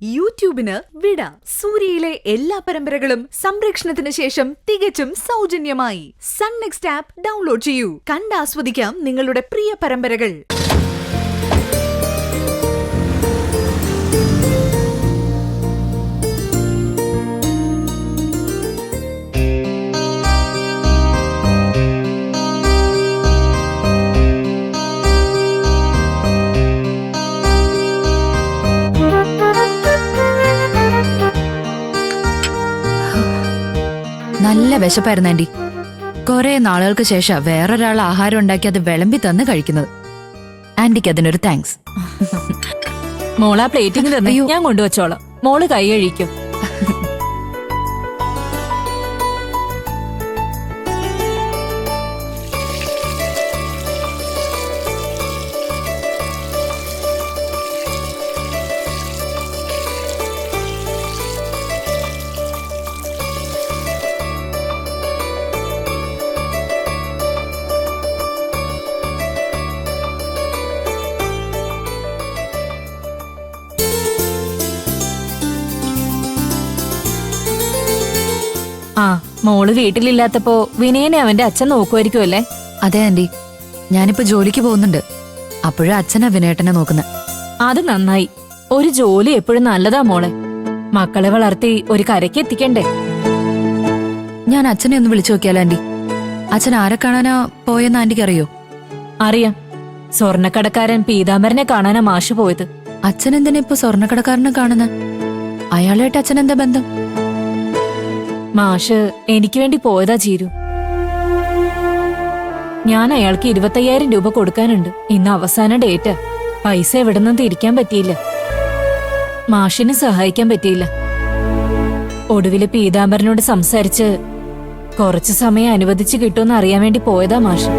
യൂട്യൂബിന് വിട. സൂര്യയിലെ എല്ലാ പരമ്പരകളും സംരക്ഷണത്തിന് ശേഷം തികച്ചും സൗജന്യമായി സൺ നെക്സ്റ്റ് ആപ്പ് ഡൗൺലോഡ് ചെയ്യൂ. കണ്ടാസ്വദിക്കാം നിങ്ങളുടെ പ്രിയ പരമ്പരകൾ. നല്ല വിശപ്പായിരുന്നു ആന്റി. കുറെ നാളുകൾക്ക് ശേഷം വേറൊരാൾ ആഹാരം ഉണ്ടാക്കി അത് വിളമ്പി തന്ന് കഴിക്കുന്നത്. ആന്റിക്ക് അതിനൊരു താങ്ക്സ്. മോളാ പ്ലേറ്റിംഗ് തന്നെ ഞാൻ കൊണ്ടുവച്ചോളാം. മോള് കൈ കഴിക്കും. ആ മോള് വീട്ടിലില്ലാത്തപ്പോ വിനയനെ അവന്റെ അച്ഛൻ നോക്കുമായിരിക്കും അല്ലേ? അതെ ആന്റി, ഞാനിപ്പോ ജോലിക്ക് പോകുന്നുണ്ട്. അപ്പോഴും അച്ഛനാ വിനേട്ടനെ നോക്കുന്നത്. അത് നന്നായി. ഒരു ജോലി എപ്പോഴും നല്ലതാ മോളെ. മക്കളെ വളർത്തി ഒരു കരയ്ക്ക് എത്തിക്കണ്ടേ? ഞാൻ അച്ഛനെ ഒന്ന് വിളിച്ചു നോക്കിയാലോ ആന്റി? അച്ഛൻ ആരെ കാണാനാ പോയെന്ന് ആന്റിക്ക് അറിയോ? അറിയാം. സ്വർണ്ണക്കടക്കാരൻ പീതാംബരനെ കാണാനാ മാഷ് പോയത്. അച്ഛൻ എന്തിനാ ഇപ്പൊ സ്വർണ്ണക്കടക്കാരനെ കാണുന്നത്? അയാളായിട്ട് അച്ഛൻ എന്താ ബന്ധം? മാഷ് എനിക്ക് വേണ്ടി പോയതാ ചീരു. ഞാൻ അയാൾക്ക് 25,000 രൂപ കൊടുക്കാനുണ്ട്. ഇന്ന് അവസാന ഡേറ്റ്. പൈസ എവിടെന്നും തിരിക്കാൻ പറ്റിയില്ല. മാഷിനെ സഹായിക്കാൻ പറ്റിയില്ല. ഒടുവില് പീതാംബരനോട് സംസാരിച്ച് കുറച്ചു സമയം അനുവദിച്ചു കിട്ടുമെന്ന് അറിയാൻ വേണ്ടി പോയതാ മാഷ്.